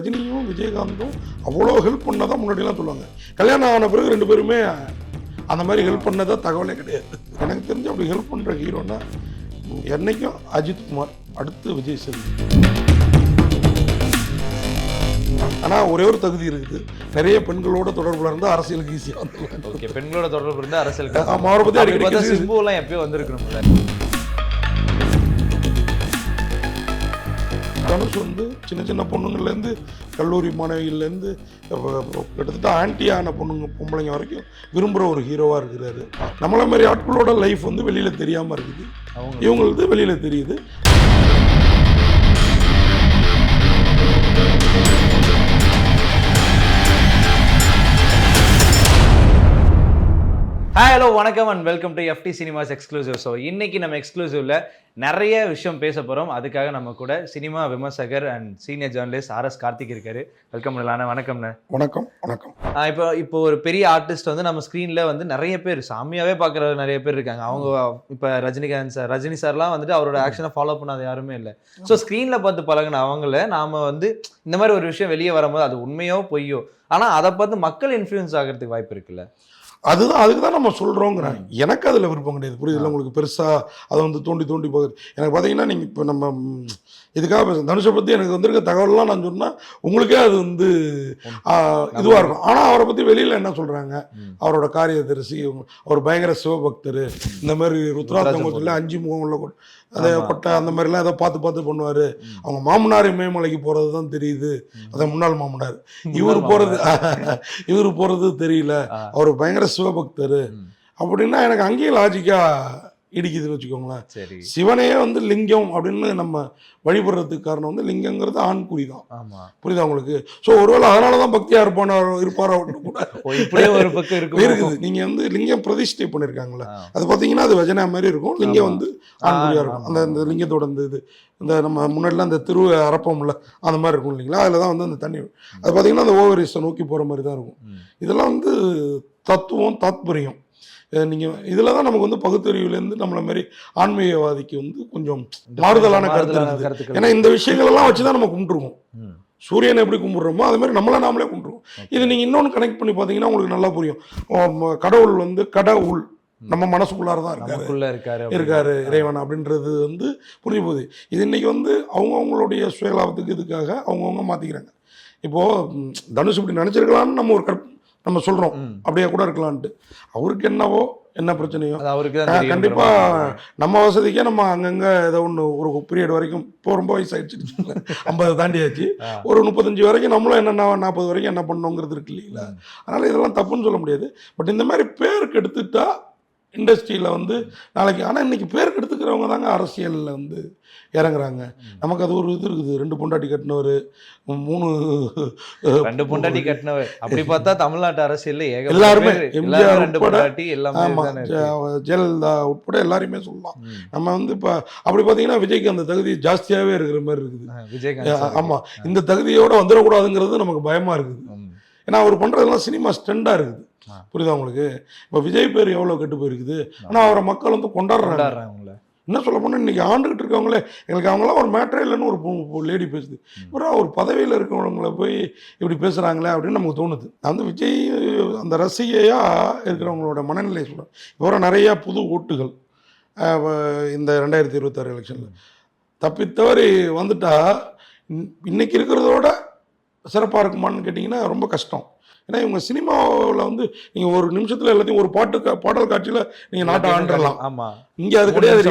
ரஜினியும் விஜயகாந்தும் அவ்வளோ ஹெல்ப் பண்ணதான் முன்னாடிலாம் சொல்லுவாங்க. கல்யாணம் ஆன பிறகு 2 பேருமே அந்த மாதிரி ஹெல்ப் பண்ணதா தகவலே கிடையாது. எனக்கு தெரிஞ்சு அப்படி ஹெல்ப் பண்ணுற ஹீரோன்னா என்னைக்கும் அஜித் குமார், அடுத்து விஜய் சேதுபதி. ஆனால் ஒரே ஒரு தகுதி இருக்குது, நிறைய பெண்களோட தொடர்புல இருந்தால் அரசியலுக்கு ஈஸியாக வந்துடலாம். ஓகே, பெண்களோட தொடர்பு இருந்தால் அரசியலுக்கு. ஆமாம், அவரை பற்றி அடிக்கடி சிம்புலாம் எப்பயோ வந்திருக்கணும்ல. தனுஷ் வந்து சின்ன சின்ன பொண்ணுங்கள்லேருந்து கல்லூரி மாணவிகள்லேருந்து கிட்டத்தட்ட ஆன்டியான பொம்பளைங்க வரைக்கும் விரும்புகிற ஒரு ஹீரோவாக இருக்கிறாரு. நம்மள மாதிரி ஆட்களோட லைஃப் வந்து வெளியில் தெரியாமல் இருக்குது, இவங்களுக்கு வெளியில் தெரியுது. ஹலோ, வணக்கம் and welcome to FT cinemas exclusive. So இன்னைக்கு நம்ம எக்ஸ்க்ளூசிவ்ல நிறைய விஷயம் பேச போகிறோம். அதுக்காக நம்ம கூட சினிமா விமர்சகர் and senior journalist RS Karthik இருக்காரு. வெல்கம் பண்ணலாண்ணே. வணக்கம்ண்ணே. வணக்கம். வணக்கம். இப்போ ஒரு பெரிய ஆர்டிஸ்ட் வந்து நம்ம ஸ்க்ரீனில் வந்து நிறைய பேர் சாமியாகவே பார்க்குற நிறைய பேர் இருக்காங்க. அவங்க இப்போ ரஜினி சார்லாம் வந்துட்டு அவரோட ஆக்ஷனை ஃபாலோ பண்ணாத யாருமே இல்லை. ஸோ ஸ்க்ரீனில் பார்த்து பழகின அவங்கள நாம் வந்து இந்த மாதிரி ஒரு விஷயம் வெளியே வரும்போது அது உண்மையோ பொய்யோ, ஆனால் அதை பார்த்து மக்கள் இன்ஃப்ளூயன்ஸ் ஆகிறதுக்கு வாய்ப்பு இருக்குல்ல. அதுக்கு தான் நம்ம சொல்கிறோங்கிறேன். எனக்கு அதில் விருப்பம் கிடையாது, புரியுதுல்ல உங்களுக்கு. பெருசாக அதை வந்து தோண்டி போகுது. எனக்கு பார்த்தீங்கன்னா நீங்கள் இப்போ நம்ம இதுக்காக தனுஷை பற்றி எனக்கு வந்திருக்க தகவல்லாம் நான் சொன்னால் உங்களுக்கே அது வந்து இதுவாக இருக்கும். ஆனால் அவரை பற்றி வெளியில் என்ன சொல்கிறாங்க, அவரோட காரியதரிசி, அவர் பயங்கர சிவபக்தர், இந்த மாதிரி ருத்ராத்தங்கத்தில் 5 முகம் உள்ள அதை கொட்டை அந்த மாதிரிலாம் ஏதோ பார்த்து பண்ணுவார். அவங்க மாமனார் இமயமலைக்கு போகிறது தான் தெரியுது, அதை முன்னாள் மாமனார். இவர் போகிறது தெரியல, அவர் பயங்கர சிவபக்தர் அப்படின்னா எனக்கு அங்கேயும் லாஜிக்காக இடிக்குதுன்னு வச்சுக்கோங்களேன். சிவனையே வந்து லிங்கம் அப்படின்னு நம்ம வழிபடுறதுக்கு காரணம் வந்து லிங்கங்கிறது ஆண் குறி தான், புரியுதா உங்களுக்கு? ஸோ ஒருவேளை அதனால தான் பக்தியா இருப்பாரா இருக்குது. நீங்க வந்து லிங்கம் பிரதிஷ்டை பண்ணியிருக்காங்களே, அது பார்த்தீங்கன்னா அது வஜனா மாதிரி இருக்கும். லிங்கம் வந்து ஆண் குறியா இருக்கும். அந்த லிங்கத்தோட இந்த நம்ம முன்னாடிலாம் அந்த அரப்பம்ல அந்த மாதிரி இருக்கும் இல்லைங்களா, அதில் தான் வந்து அந்த தண்ணி அது பார்த்தீங்கன்னா அந்த ஓவரிஸை நோக்கி போகிற மாதிரி தான் இருக்கும். இதெல்லாம் வந்து தத்துவம், தாத்பரியம். நீங்கள் இதில் தான் நமக்கு வந்து பகுத்தறிவுலேருந்து நம்மளை மாதிரி ஆன்மீகவாதிக்கு வந்து கொஞ்சம் மாறுதலான கருத்து இருக்குது. ஏன்னா இந்த விஷயங்களெல்லாம் வச்சு தான் நம்ம கும்பிட்டுருக்கோம். சூரியனை எப்படி கும்பிட்றோமோ அது மாதிரி நம்மளை நாமளே கும்பிட்ருவோம். இது நீங்கள் இன்னொன்று கனெக்ட் பண்ணி பார்த்தீங்கன்னா உங்களுக்கு நல்லா புரியும். கடவுள் வந்து கடவுள் நம்ம மனசுக்குள்ளார தான் இருக்காரு இறைவன் அப்படின்றது வந்து புரிய போகுது. இது இன்னைக்கு வந்து அவங்கவுங்களுடைய சுயலாபத்துக்கு இதுக்காக அவங்கவுங்க மாற்றிக்கிறாங்க. இப்போது தனுஷ் இப்படி நினச்சிருக்கலான்னு நம்ம சொல்கிறோம், அப்படியே கூட இருக்கலான்ட்டு. அவருக்கு என்னவோ என்ன பிரச்சனையோ கண்டிப்பாக நம்ம வசதிக்கே நம்ம அங்கங்கே ஏதோ ஒன்று ஒரு பீரியட் வரைக்கும் இப்போ ரொம்ப வயசாகிடுச்சு, 50 தாண்டியாச்சு, ஒரு 35 வரைக்கும் நம்மளும் என்ன 40 வரைக்கும் என்ன பண்ணோங்கிறது இருக்கு இல்லைங்களா. அதனால் இதெல்லாம் தப்புன்னு சொல்ல முடியாது. பட் இந்த மாதிரி பேருக்கு எடுத்துட்டா இண்டஸ்ட்ரியில் வந்து நாளைக்கு, ஆனால் இன்றைக்கி பேருக்கு எடுத்துக்கிறவங்க தாங்க அரசியலில் வந்து இறங்குறாங்க. நமக்கு அது ஒரு இது இருக்குது, 2 பொண்டாட்டி கட்டினவர், 2 பொண்டாட்டி கட்டினவர் அப்படி பார்த்தா தமிழ்நாட்டு அரசியலில் எல்லாருமே, எம்ஜிஆர் உட்பட, ஜெயலலிதா உட்பட எல்லாருமே சொல்லலாம். நம்ம வந்து இப்போ அப்படி பார்த்தீங்கன்னா விஜய்க்கு அந்த தகுதி ஜாஸ்தியாகவே இருக்கிற மாதிரி இருக்குது விஜயகாந்த். ஆமாம், இந்த தகுதியோடு வந்துடக்கூடாதுங்கிறது நமக்கு பயமாக இருக்குது. ஏன்னா அவர் பண்ணுறதெல்லாம் சினிமா ஸ்டண்டாக இருக்குது, புரியுதா உங்களுக்கு? இப்போ விஜய் பேர் எவ்வளோ கெட்டு போயிருக்குது, ஆனால் அவரை மக்கள் வந்து கொண்டாடுறாங்க. என்ன சொல்ல போனால் இன்றைக்கி ஆண்டுகிட்டு இருக்கவங்களே எங்களுக்கு அவங்களாம் ஒரு மேட்டரே இல்லைன்னு ஒரு லேடி பேசுது. ஒரு பதவியில் இருக்கிறவங்கள போய் இப்படி பேசுகிறாங்களே அப்படின்னு நமக்கு தோணுது. நான் வந்து விஜய் அந்த ரசிகையாக இருக்கிறவங்களோட மனநிலை சொல்கிறேன். இப்போ நிறையா புது ஓட்டுகள் இந்த 2026 எலெக்ஷனில் தப்பித்தவறி வந்துட்டால் இன்றைக்கி இருக்கிறதோட சிறப்பாக இருக்குமான்னு கேட்டிங்கன்னா ரொம்ப கஷ்டம். ஏன்னா இவங்க சினிமாவில் வந்து நீங்கள் ஒரு நிமிஷத்தில் எல்லாத்தையும் ஒரு பாடல் காட்சியில் நீங்கள் நாட்டை ஆண்டுடலாம். இங்கே அது கிடையாது.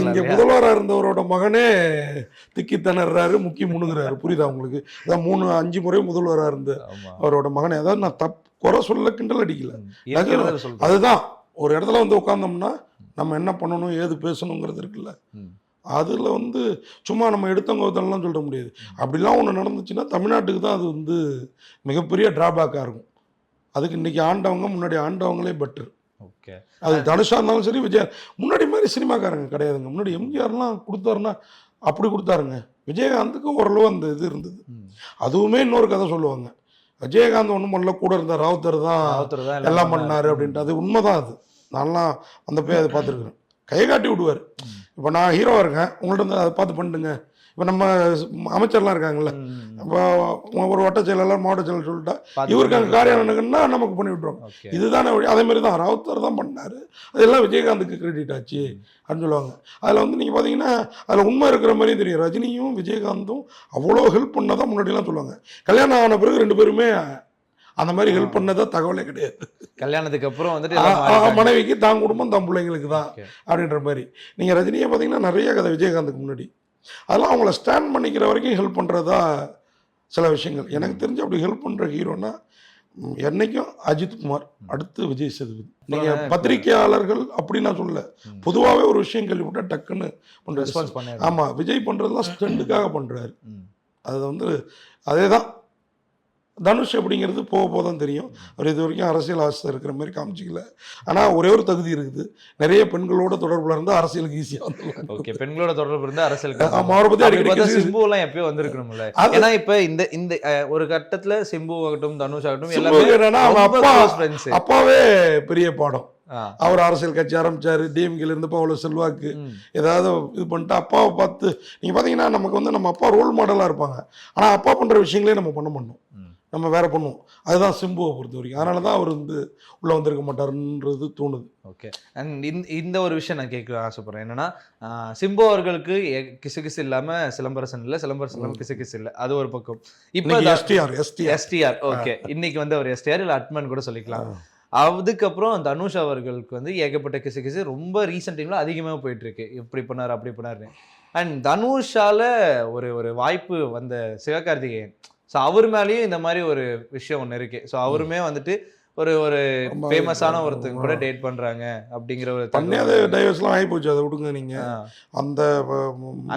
இங்கே முதல்வராக இருந்தவரோட மகனே திக்கி திணறாரு, முக்கி முணுகிறாரு, புரியுதா உங்களுக்கு? அதான் 3-5 முறை முதல்வராக இருந்த அவரோட மகனே. அதாவது நான் குறை சொல்ல, கிண்டல் அடிக்கல. அதுதான் ஒரு இடத்துல வந்து உட்காந்தோம்னா நம்ம என்ன பண்ணணும், ஏது பேசணுங்கிறது இருக்குல்ல. அதில் வந்து சும்மா நம்ம எடுத்தவங்கலாம் சொல்ல முடியாது. அப்படிலாம் ஒன்று நடந்துச்சுன்னா தமிழ்நாட்டுக்கு தான் அது வந்து மிகப்பெரிய ட்ராபேக்காக இருக்கும். அதுக்கு இன்றைக்கி ஆண்டவங்க முன்னாடி ஆண்டவங்களே பெட்டர். ஓகே, அது தனுஷாக இருந்தாலும் சரி, விஜய் முன்னாடி மாதிரி சினிமாக்காரங்க கிடையாதுங்க. முன்னாடி எம்ஜிஆர்லாம் கொடுத்தாருன்னா அப்படி கொடுத்தாருங்க. விஜயகாந்துக்கு ஓரளவு அந்த இது இருந்தது. அதுவுமே இன்னொரு கதை சொல்லுவாங்க, விஜயகாந்த் ஒன்றும் பண்ணல, கூட இருந்த ராவுத்தர் தான் எல்லாம் பண்ணார் அப்படின்ட்டு. அது உண்மைதான். அது நான்லாம் அந்த போய் அதை பார்த்துருக்குறேன். கையை காட்டி விடுவார். இப்போ நான் ஹீரோவாக இருக்கேன், உங்கள்கிட்ட அதை பார்த்து பண்ணிட்டுங்க, இப்போ நம்ம அமைச்சர்லாம் இருக்காங்கல்ல, இப்போ ஒரு வட்ட செயலாளர் மாவட்ட செயலர் சொல்லிட்டா இவருக்கு அங்கே காரியம் நடக்குன்னா நமக்கு பண்ணி விட்ருவாங்க. இதுதானே வழி. அதே மாதிரி தான் ராவுத்தர் தான் பண்ணார், அதெல்லாம் விஜயகாந்துக்கு கிரெடிட் ஆச்சு அப்படின்னு சொல்லுவாங்க. அதில் வந்து நீங்கள் பார்த்தீங்கன்னா அதில் உண்மை இருக்கிற மாதிரியும் தெரியும். ரஜினியும் விஜயகாந்தும் அவ்வளோ ஹெல்ப் பண்ணதான் முன்னாடிலாம் சொல்லுவாங்க. கல்யாணம் ஆன பிறகு 2 பேருமே அந்த மாதிரி ஹெல்ப் பண்ணதா தகவலே கிடையாது. கல்யாணத்துக்கு அப்புறம் வந்துட்டு மனைவிக்கு தான் குடும்பம் தான் பிள்ளைங்களுக்கு தான் அப்படின்ற மாதிரி. நீங்கள் ரஜினியை பார்த்தீங்கன்னா நிறைய கதை விஜயகாந்துக்கு முன்னாடி அதெல்லாம் அவங்கள ஸ்டாண்ட் பண்ணிக்கிற வரைக்கும் ஹெல்ப் பண்ணுறதா சில விஷயங்கள். எனக்கு தெரிஞ்சு அப்படி ஹெல்ப் பண்ணுற ஹீரோனா என்னைக்கும் அஜித் குமார், அடுத்து விஜய் சேதுபதி. நீங்கள் பத்திரிகையாளர்கள் அப்படின்னு நான் சொல்லல, பொதுவாகவே ஒரு விஷயம் கேள்விப்பட்டா டக்குன்னு பண்ணுற. ஆமாம், விஜய் பண்ணுறதுலாம் ஸ்டண்டுக்காக பண்ணுறாரு. அது வந்து அதே தான். தனுஷ் அப்படிங்கிறது போக போக தான் தெரியும். அவர் இது வரைக்கும் அரசியல் ஆசை இருக்கிற மாதிரி காமிச்சிக்கல. ஆனால் ஒரே ஒரு தகுதி இருக்குது, நிறைய பெண்களோட தொடர்புல இருந்தால் அரசியலுக்கு ஈஸியாக வந்துடலாம். ஓகே, பெண்களோட தொடர்பு இருந்தால் அரசியலுக்கு. ஆமாம், அவரை பற்றி அடிக்கடி சிம்புலாம் எப்பயோ வந்திருக்கணும்ல. ஏன்னா இப்போ இந்த ஒரு கட்டத்தில் சிம்பு ஆகட்டும் தனுஷ் ஆகட்டும் எல்லாமே அப்பாவே பெரிய பாடம். அவர் அரசியல் கட்சி ஆரம்பிச்சாரு, டிஎம்கேல இருந்தப்போ அவ்வளோ செல்வாக்கு. ஏதாவது இது பண்ணிட்டு அப்பாவை பார்த்து நீங்கள் பார்த்தீங்கன்னா நமக்கு வந்து நம்ம அப்பா ரோல் மாடலாக இருப்பாங்க. ஆனால் அப்பா பண்ணுற விஷயங்களே நம்ம பண்ண மாட்டோம், நம்ம வேற பண்ணுவோம். அதுதான் சிம்புவை பொறுத்த வரைக்கும். அதனால தான் அவர் வந்து உள்ளே வந்திருக்க மாட்டாருன்றது தோணுது. ஓகே, அண்ட் இந்த ஒரு விஷயம் நான் கேட்க ஆசைப்படுறேன். என்னன்னா சிம்பு அவர்களுக்கு கிசு இல்லாமல் சிலம்பரசன் இல்லை, சிலம்பரசன் இல்லாமல் கிசு இல்லை, அது ஒரு பக்கம். இப்போ எஸ்டிஆர் ஓகே, இன்னைக்கு வந்து அவர் எஸ்டிஆர் இல்லை அட்மன் கூட சொல்லிக்கலாம். அதுக்கப்புறம் தனுஷ் அவர்களுக்கு வந்து ஏகப்பட்ட கிசு ரொம்ப ரீசெண்ட் டைமில் அதிகமாக போயிட்டு இருக்கு. இப்படி பண்ணார் அப்படி பண்ணாரு. அண்ட் தனுஷால ஒரு வாய்ப்பு வந்த சிவகார்த்திகேயன், ஸோ அவர் மேலேயும் இந்த மாதிரி ஒரு விஷயம் ஒன்று இருக்கு. ஸோ அவருமே வந்துட்டு ஒரு ஃபேமஸான ஒருத்தங்க கூட டேட் பண்றாங்க அப்படிங்கிற ஒரு டைவர்ஸ்லாம் ஆகி போச்சு. அதை விடுங்க நீங்க.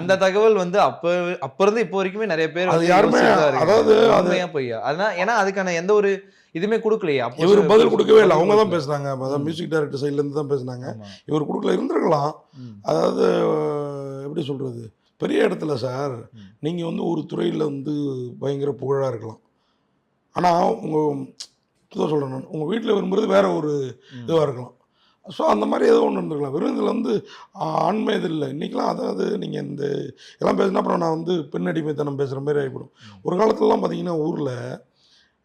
அந்த தகவல் வந்து அப்ப இருந்து இப்போ வரைக்குமே நிறைய பேர் அது யாருமே அதாவது உண்மையா பொய்யா அதனால ஏன்னா அதுக்கான எந்த ஒரு இதுவுமே கொடுக்கலையே. இவர் பதில் கொடுக்கவே இல்லை, அவங்க தான் பேசுனாங்க. அதான் மியூசிக் டைரக்டர் சைட்ல இருந்து தான் பேசுனாங்க. இவர் கொடுக்கல, இருந்திருக்கலாம். அதாவது எப்படி சொல்றது, பெரிய இடத்துல சார் நீங்கள் வந்து ஒரு துறையில் வந்து பயங்கர புகழாக இருக்கலாம். ஆனால் உங்கள் சொல்கிறேன் நான், உங்கள் வீட்டில் விரும்புகிறது வேற ஒரு இதுவாக இருக்கலாம். ஸோ அந்த மாதிரி ஏதோ ஒன்று இருந்திருக்கலாம். வெறும் இதில் வந்து ஆண்மை இது இல்லை இன்றைக்கெலாம். அதாவது நீங்கள் இந்த எல்லாம் பேசினா அப்புறம் நான் வந்து பெண் அடிமைத்தனம் பேசுகிற மாதிரி ஆகிவிடும். ஒரு காலத்துலலாம் பார்த்தீங்கன்னா ஊரில்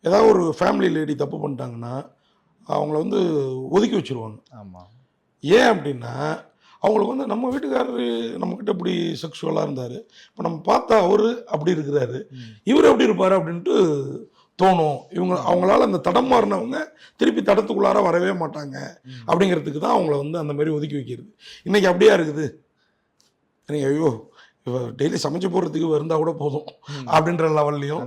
ஏதாவது ஒரு ஃபேமிலி லேடி தப்பு பண்ணிட்டாங்கன்னா அவங்கள வந்து ஒதுக்கி வச்சுருவாங்க. ஆமாம். ஏன் அப்படின்னா அவங்களுக்கு வந்து நம்ம வீட்டுக்காரரு நம்மக்கிட்ட இப்படி செக்ஷுவலாக இருந்தார், இப்போ நம்ம பார்த்தா அவர் அப்படி இருக்கிறாரு, இவர் எப்படி இருப்பார் அப்படின்ட்டு தோணும். அவங்களால அந்த தடம் மாறினவங்க திருப்பி தடத்துக்குள்ளார வரவே மாட்டாங்க அப்படிங்கிறதுக்கு தான் அவங்கள வந்து அந்த மாதிரி ஒதுக்கி வைக்கிறது. இன்றைக்கி அப்படியா இருக்குது. நீங்கள் ஐயோ இப்போ டெய்லி சமைச்சு போடுறதுக்கு இருந்தால் கூட போதும் அப்படின்ற லெவல்லையும்,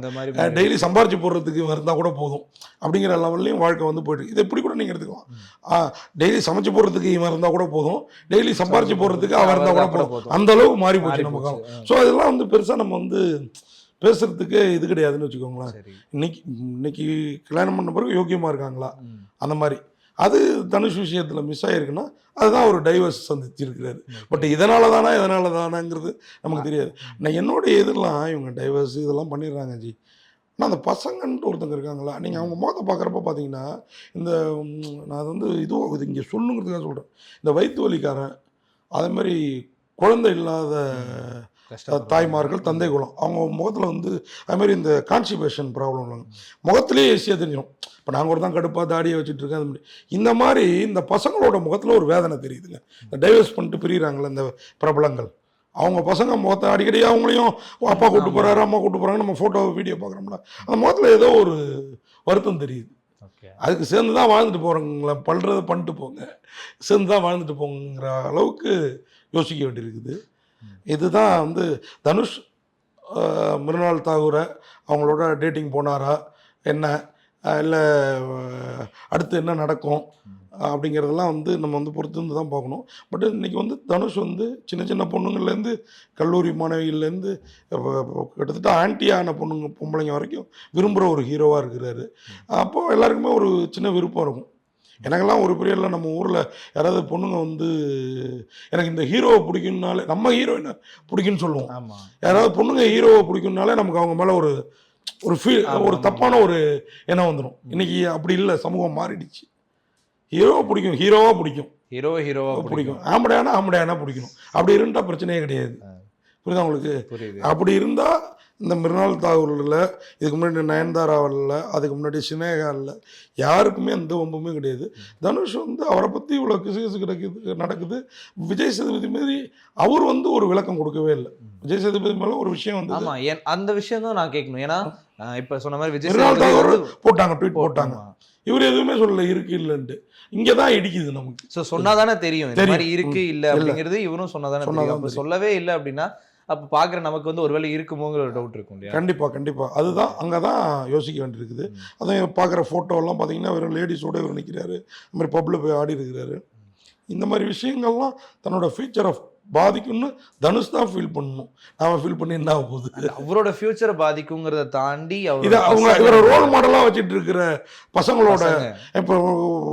டெய்லி சம்பாரிச்சு போடுறதுக்கு இருந்தால் கூட போதும் அப்படிங்கிற லெவல்லையும் வாழ்க்கை வந்து போய்ட்டு. இதை இப்படி கூட நீங்கள் எடுத்துக்கலாம். டெய்லி சமைச்சு போடுறதுக்கு இவன் இருந்தால் கூட போதும், டெய்லி சம்பாரிச்சு போடுறதுக்கு அவன் இருந்தால் கூட போதும். அந்த அளவுக்கு மாறி போச்சு நம்ம காலம். ஸோ அதெல்லாம் வந்து பெருசாக நம்ம வந்து பேசுறதுக்கு இது கிடையாதுன்னு வச்சுக்கோங்களேன். இன்னைக்கு கல்யாணம் பண்ண பிறகு யோக்கியமாக இருக்காங்களா அந்த மாதிரி. அது தனுஷ் விஷயத்தில் மிஸ் ஆகிருக்குன்னா அதுதான் ஒரு டைவர்ஸ் சந்திச்சிருக்கிறாரு. பட் இதனால தானாங்கிறது நமக்கு தெரியாது. நான் என்னுடைய இதெல்லாம் இவங்க டைவர்ஸ் இதெல்லாம் பண்ணிடுறாங்க ஜி. ஆனால் அந்த பசங்கன்ட்டு ஒருத்தங்க இருக்காங்களா, நீங்கள் அவங்க முகத்தை பார்க்குறப்ப பார்த்தீங்கன்னா இந்த நான் அது வந்து இது இங்கே சொல்லுங்கிறதுக்காக சொல்கிறேன். இந்த வயிற்று வலிக்காரன், அதே மாதிரி குழந்தை இல்லாத தாய்மார்கள், தந்தை குலம், அவங்க முகத்தில் வந்து அதுமாதிரி இந்த கான்ஸ்டிபேஷன் ப்ராப்ளம் இல்லைங்க, முகத்திலே ஈஸியாக தெரிஞ்சிடும். இப்போ நாங்கள் ஒரு தான் கடுப்பாக தாடியை வச்சுட்டு இருக்கேன். அது மாதிரி இந்த மாதிரி இந்த பசங்களோட முகத்தில் ஒரு வேதனை தெரியுதுங்க. இந்த டைவர்ஸ் பண்ணிட்டு பிரிகிறாங்களே இந்த பிரபலங்கள், அவங்க பசங்க முகத்தை அடிக்கடி அவங்களையும் அப்பா கூப்பிட்டு போகிறாரு அம்மா கூப்பிட்டு போகிறாங்க, நம்ம ஃபோட்டோ வீடியோ பார்க்குறோம்ல, அந்த முகத்தில் ஏதோ ஒரு வருத்தம் தெரியுது. அதுக்கு சேர்ந்து தான் வாழ்ந்துட்டு போகிறவங்கள பண்ணுறதை பண்ணிட்டு போங்க, சேர்ந்து தான் வாழ்ந்துட்டு போங்கிற அளவுக்கு யோசிக்க வேண்டியிருக்குது. இதுதான் வந்து தனுஷ் மிருனால் தாகூரை அவங்களோட டேட்டிங் போனாரா என்ன, இல்லை அடுத்து என்ன நடக்கும் அப்படிங்கிறதெல்லாம் வந்து நம்ம வந்து பொறுத்து இருந்து தான் பார்க்கணும். பட் இன்றைக்கி வந்து தனுஷ் வந்து சின்ன சின்ன பொண்ணுங்கள்லேருந்து கல்லூரி மாணவிகள்லேருந்து கிட்டத்தட்ட ஆன்ட்டியான பொம்பளைங்க வரைக்கும் விரும்புகிற ஒரு ஹீரோவாக இருக்கிறாரு. அப்போது எல்லாருக்குமே ஒரு சின்ன விருப்பம் இருக்கும். எனக்கெல்லாம் ஒரு பீரியடில் நம்ம ஊரில் யாராவது பொண்ணுங்க வந்து எனக்கு இந்த ஹீரோவை பிடிக்கும்னாலே, நம்ம ஹீரோயினை பிடிக்குன்னு சொல்லுவோம், யாராவது பொண்ணுங்க ஹீரோவை பிடிக்கும்னாலே நமக்கு அவங்க மேலே ஒரு ஃபீல், ஒரு தப்பான ஒரு எண்ணம் வந்துடும். இன்றைக்கி அப்படி இல்லை, சமூகம் மாறிடுச்சு. ஹீரோவை பிடிக்கும், ஹீரோவாக பிடிக்கும், ஹீரோவாக பிடிக்கும், ஆம்படையானா பிடிக்கணும். அப்படி இருந்தால் பிரச்சனையே கிடையாது. புரியுதா உங்களுக்கு? புரியுது. அப்படி இருந்தால் இந்த மிருனால் தாகூரில், இதுக்கு முன்னாடி நயன்தாராவில், அதுக்கு முன்னாடி சினேகாவில் யாருக்குமே எந்த வம்புமே கிடையாது. தனுஷ் வந்து அவரை பற்றி இவ்வளோ கிசுகிசு நடக்குது. விஜய் சேதுபதி மாரி அவர் வந்து ஒரு விளக்கம் கொடுக்கவே இல்லை. விஜய் சேதுபதி மேலே ஒரு விஷயம் வந்து ஆமா, அந்த விஷயம் தான் நான் கேட்கணும். ஏன்னா இப்போ சொன்ன மாதிரி விஜய் மிருனால் சேதுபதி தாகூர் வந்து போட்டாங்க, ட்வீட் போட்டாங்க. இவர் எதுவுமே சொல்லல இருக்கு இல்லைன்ட்டு. இங்கே தான் இடிக்குது நமக்கு. ஸோ சொன்னாதானே தெரியும் இந்த தெரியும். மாதிரி இருக்கு இல்லை அப்படிங்கிறது. இவரும் சொன்னாதானே தெரியும். அப்போ சொல்லவே இல்லை அப்படின்னா அப்போ பார்க்குற நமக்கு வந்து ஒருவேளை இருக்குமோங்கிற ஒரு டவுட் இருக்கும் இல்லையா? கண்டிப்பாக அதுதான் அங்கே தான் யோசிக்க வேண்டியிருக்குது. அதான் பார்க்குற ஃபோட்டோலாம் பார்த்தீங்கன்னா வெறும் லேடிஸோட இவர் நிற்கிறாரு, இந்த மாதிரி பப்பில் போய் ஆடி இருக்கிறாரு. இந்த மாதிரி விஷயங்கள்லாம் தன்னோட ஃபியூச்சரை பாதிக்கும்னு தனுஷ் தான் ஃபீல் பண்ணணும். நாம ஃபீல் பண்ணி என்ன ஆக போகுது? அவரோட ஃபியூச்சரை பாதிக்குங்கிறத தாண்டி இதை அவங்க இவரை ரோல் மாடலாக வச்சுட்டு இருக்கிற பசங்களோட, இப்போ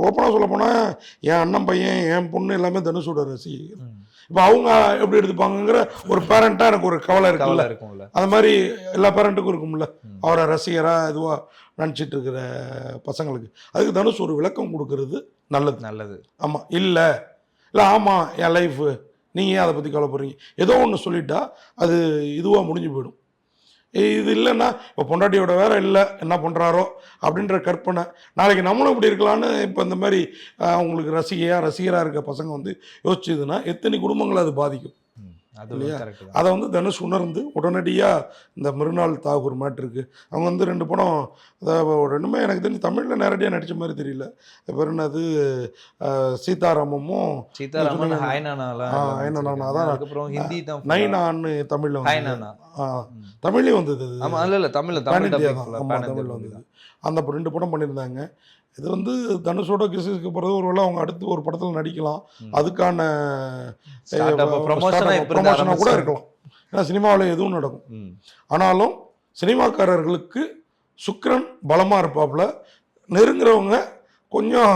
ஓப்பனாக சொல்ல போனால் என் அண்ணன் பையன் என் பொண்ணு எல்லாமே தனுஷோட ரசிகர். இப்போ அவங்க எப்படி எடுத்துப்பாங்கங்கிற ஒரு பேரண்ட்டாக எனக்கு ஒரு கவலை இருக்கும்ல. அது மாதிரி எல்லா பேரண்ட்டுக்கும் இருக்கும்ல, அவரை ரசிகராக இதுவாக நினச்சிட்டு இருக்கிற பசங்களுக்கு. அதுக்கு தனுஷ் ஒரு விளக்கம் கொடுக்கறது நல்லது. ஆமாம் இல்லை ஆமாம் என் லைஃபு, நீங்கள் ஏன் அதை பற்றி கவலைப்படுறீங்க, ஏதோ ஒன்று சொல்லிட்டா அது இதுவாக முடிஞ்சு போயிடும். இது இல்லைன்னா இப்போ பொண்டாட்டியோட வேற இல்லை என்ன பண்ணுறாரோ அப்படின்ற கற்பனை, நாளைக்கு நம்மளும் இப்படி இருக்கலான்னு இப்போ இந்த மாதிரி அவங்களுக்கு ரசிகராக இருக்க பசங்க வந்து யோசிச்சதுன்னா எத்தனை குடும்பங்களை அது பாதிக்கும் இல்லையா? அதை வந்து தனுஷ் உணர்ந்து உடனடியாக இந்த மிருனால் தாகூர் மேட்ருக்கு அவங்க வந்து 2 படம், ரெண்டுமே எனக்கு தெரிஞ்சு தமிழில் நேரடியாக நடித்த மாதிரி தெரியல. இப்போ என்னது சீதாராமமும் ஹைனானா தான், நைனான்னு தமிழில் தமிழ்லேயும் வந்தது. தமிழில் வந்தது. அந்த 2 படம் பண்ணியிருந்தாங்க. இது வந்து தனுஷோட கிசுக்கு போகிறது ஒரு வேளை அவங்க அடுத்து ஒரு படத்தில் நடிக்கலாம், அதுக்கான ப்ரொமோஷனாக கூட இருக்கலாம். ஏன்னா சினிமாவில் எதுவும் நடக்கும். ஆனாலும் சினிமாக்காரர்களுக்கு சுக்கிரன் பலமாக இருப்பாப்புல, நெருங்குறவங்க கொஞ்சம்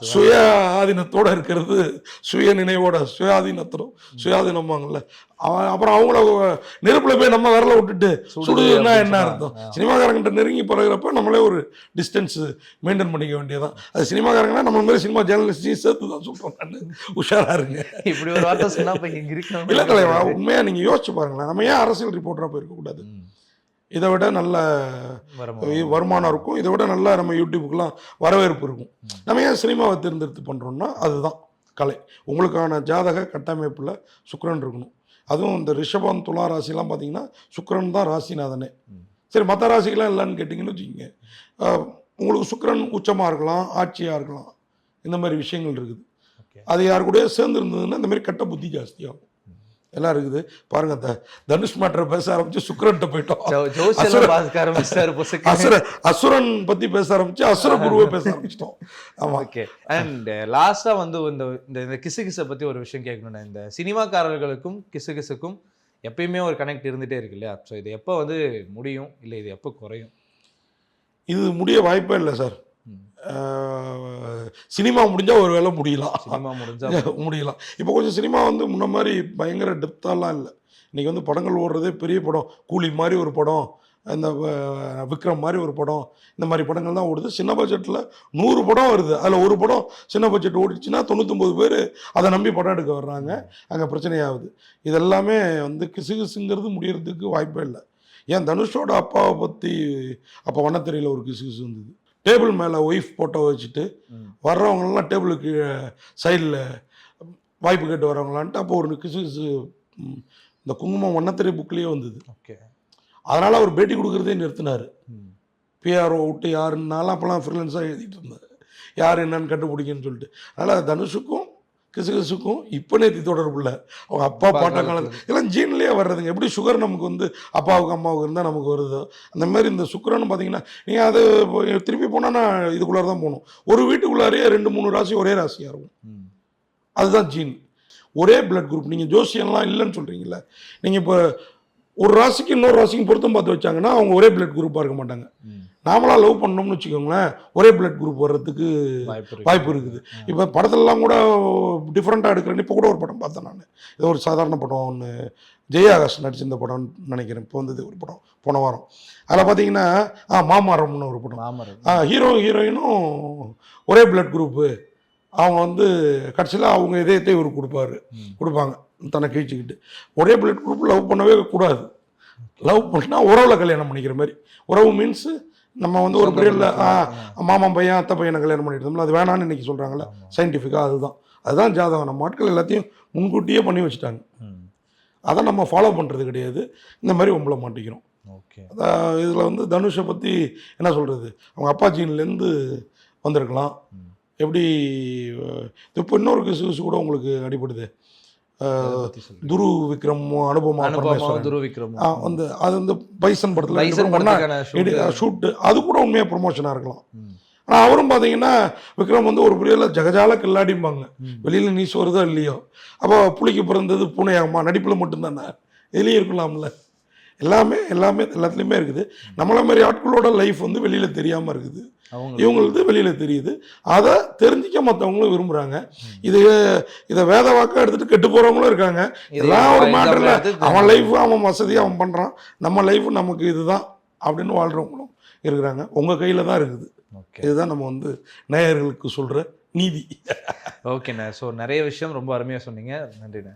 சுய ஆதீனத்தோடு இருக்கிறது, சுய நினைவோட சுயாதீனமாங்கல்ல. அப்புறம் அவங்கள நெருப்புல போய் நம்ம விரல விட்டுட்டு சுடுதுன்னா என்ன அர்த்தம்? சினிமாக்காரங்கிட்ட நெருங்கி பழகிறப்ப நம்மளே ஒரு டிஸ்டன்ஸ் மெயின்டைன் பண்ணிக்க வேண்டியதான். அது சினிமாக்காரங்கன்னா நம்ம மாதிரி சினிமா ஜேர்னலிஸ்டையும் சேர்த்து தான் சொல்கிறோம். நான் உஷாராக இருங்க. இப்படி ஒரு வார்த்தை சொன்னால் இல்லை தலைவா, உண்மையாக நீங்கள் யோசிச்சு பாருங்களேன். நம்ம ஏன் அரசியல் ரிப்போர்ட்டராக போயிருக்கக்கூடாது? இதை விட நல்ல வருமானம் இருக்கும், இதை விட நல்லா நம்ம யூடியூப்புக்கெலாம் வரவேற்பு இருக்கும். நம்ம ஏன் சினிமாவை தேர்ந்தெடுத்து பண்ணுறோம்னா அதுதான் கலை. உங்களுக்கான ஜாதக கட்டமைப்பில் சுக்கிரன் இருக்கணும். அதுவும் இந்த ரிஷபம் துலா ராசிலாம் பார்த்தீங்கன்னா சுக்கிரன் தான் ராசிநாதனே. சரி, மற்ற ராசிக்கெலாம் இல்லைன்னு கேட்டிங்கன்னு வச்சுக்கிங்க, உங்களுக்கு சுக்கிரன் உச்சமாக இருக்கலாம், ஆட்சியாக இருக்கலாம், இந்த மாதிரி விஷயங்கள் இருக்குது. அது யாரு கூட சேர்ந்து இருந்ததுன்னா இந்த மாதிரி கட்ட புத்தி ஜாஸ்தியாகும். எல்லாம் இருக்குது பாருங்க. தனுஷ் மேட்டரை பேச ஆரம்பிச்சு சுக்கிரன்ட்ட போயிட்டோம். அசுரன் பத்தி பேச ஆரம்பிச்சு அசுர குருவை பேச ஆரம்பிச்சிட்டோம். ஆமா. ஓகே. அண்ட் லாஸ்டா வந்து இந்த கிசுகிசை பத்தி ஒரு விஷயம் கேட்கணும். இந்த சினிமாக்காரர்களுக்கும் கிசுகிசுக்கும் எப்பயுமே ஒரு கனெக்ட் இருந்துட்டே இருக்கு இல்லையா? ஸோ இது எப்போ வந்து முடியும், இல்லை இது எப்போ குறையும்? இது முடிய வாய்ப்பே இல்லை சார். சினிமா முடிஞ்சால் ஒரு வேளை முடியலாம். இப்போ கொஞ்சம் சினிமா வந்து முன்ன மாதிரி பயங்கர டெப்த்தாலாம் இல்லை. இன்றைக்கி வந்து படங்கள் ஓடுறதே பெரிய படம், கூலி மாதிரி ஒரு படம், இந்த விக்ரம் மாதிரி ஒரு படம், இந்த மாதிரி படங்கள் தான் ஓடுது. சின்ன பட்ஜெட்டில் 100 படம் வருது, அதில் ஒரு படம் சின்ன பட்ஜெட் ஓடிச்சுன்னா 99 பேர் அதை நம்பி படம் எடுக்க வர்றாங்க. அங்கே பிரச்சனையாகுது. இதெல்லாமே வந்து கிசுகிசுங்கிறது முடியறதுக்கு வாய்ப்பே இல்லை. ஏன் தனுஷோட அப்பாவை பற்றி அப்போ வண்ணத்திரையில் ஒரு கிசுகிசு வந்தது. டேபிள் மேலே ஒய்ஃப் போட்டோ வச்சுட்டு வர்றவங்களெலாம் டேபிளுக்கு சைடில் வாய்ப்பு கேட்டு வர்றவங்களான்ட்டு அப்போ ஒரு கிசுகிசு இந்த குங்குமம் வண்ணத்திரை புக்லேயே வந்தது. ஓகே. அதனால் அவர் பேட்டி கொடுக்குறதே நிறுத்தினார். பிஆர்ஓ விட்டு யாருன்னாலும் அப்போலாம் ஃப்ரீலன்ஸாக எழுதிட்டு இருந்தார், யார் என்னன்னு கண்டுபிடிக்கன்னு சொல்லிட்டு. அதனால் தனுஷுக்கும் கிசுகிசுக்கும் இப்போ நேற்று தொடர்பு இல்லை. அவங்க அப்பா பாட்ட காலத்தில் எல்லாம் ஜீன்லேயே வர்றதுங்க. எப்படி சுகர் நமக்கு வந்து அப்பாவுக்கு அம்மாவுக்கு இருந்தால் நமக்கு வருதோ அந்த மாதிரி இந்த சுக்கிரன்னு பார்த்தீங்கன்னா நீங்கள் அது திருப்பி போனால் நான் இதுக்குள்ளார தான் போகணும். ஒரு வீட்டுக்குள்ளாரையே 2-3 ராசி ஒரே ராசியாக இருக்கும். அதுதான் ஜீன், ஒரே பிளட் குரூப். நீங்கள் ஜோசியம்லாம் இல்லைன்னு சொல்கிறீங்களே, நீங்கள் இப்போ ஒரு ராசிக்கு இன்னொரு ராசிக்கும் பொருத்தம் பார்த்து வச்சாங்கன்னா அவங்க ஒரே பிளட் குரூப்பாக இருக்க மாட்டாங்க. நாமளாக லவ் பண்ணோம்னு வச்சுக்கோங்களேன், ஒரே பிளட் குரூப் வர்றதுக்கு வாய்ப்பு இருக்குது. இப்போ படத்துலலாம் கூட டிஃப்ரெண்ட்டாக எடுக்கிறேன்னு இப்போ கூட ஒரு படம் பார்த்தேன் நான். ஏதோ ஒரு சாதாரண படம் ஒன்று, ஜெயாகாஷ் நடிச்சிருந்த படம்னு நினைக்கிறேன். இப்போ வந்தது ஒரு படம் போன வாரம். அதில் பார்த்தீங்கன்னா மாமரம்னு ஒரு படம். ஹீரோ ஹீரோயினும் ஒரே பிளட் குரூப்பு அவங்க வந்து கடைசியில் அவங்க இதயத்தை இவர் கொடுப்பாங்க தன்னை கீழ்ச்சிக்கிட்டு. ஒரே பிளட் குரூப் லவ் பண்ணவே கூடாது. லவ் பண்ணால் உறவில் கல்யாணம் பண்ணிக்கிற மாதிரி. உறவு மீன்ஸு நம்ம வந்து ஒரு பீரியடில் மாமன் பையன் அத்தை பையனை கல்யாணம் பண்ணிட்டு அது வேணான்னு இன்றைக்கி சொல்கிறாங்களே சயின்டிஃபிக்காக. அதுதான் ஜாதகம். நம்ம ஆட்கள் எல்லாத்தையும் முன்கூட்டியே பண்ணி வச்சுட்டாங்க. அதை நம்ம ஃபாலோ பண்ணுறது கிடையாது. இந்த மாதிரி உங்களை மாட்டிக்கிறோம். ஓகே. இதில் வந்து தனுஷை பற்றி என்ன சொல்கிறது, அவங்க அப்பா ஜீன்லேருந்து வந்திருக்கலாம். எப்படி இப்போ இன்னொரு கேசு கூட உங்களுக்கு அடிபடுது. துரு விக்ரம் அனுபமா துரு விக்ரம் வந்து அது வந்து பைசன் படத்தில் ஷூட்டு அது கூட உண்மையாக ப்ரொமோஷனாக இருக்கலாம். ஆனால் அவரும் பார்த்தீங்கன்னா விக்ரம் வந்து ஒரு புரியல ஜகஜால கில்லாடிம்பாங்க. வெளியில் நீஸ் வருதோ இல்லையோ. அப்போ புளிக்கு பிறந்தது பூனையாகுமா? நடிப்பில் மட்டும்தானே, இதுலேயும் இருக்கலாம்ல. எல்லாத்துலேயுமே இருக்குது. நம்மள மாதிரி ஆட்களோட லைஃப் வந்து வெளியில் தெரியாமல் இருக்குது, இவங்களுக்கு வெளியில் தெரியுது. அதை தெரிஞ்சிக்க மற்றவங்களும் விரும்புகிறாங்க. இதை வேத வாக்காக எடுத்துகிட்டு கெட்டு போகிறவங்களும் இருக்காங்க. இதெல்லாம் ஒரு மேட்டரில் அவன் லைஃபு அவன் வசதியாக அவன் பண்ணுறான், நம்ம லைஃபு நமக்கு இதுதான் அப்படின்னு வாழ்கிறவங்களும் இருக்கிறாங்க. உங்கள் கையில் தான் இருக்குது. இதுதான் நம்ம வந்து நேயர்களுக்கு சொல்கிற நீதி. ஓகேண்ணே. ஸோ நிறைய விஷயம் ரொம்ப அருமையாக சொன்னீங்க. நன்றிண்ணே.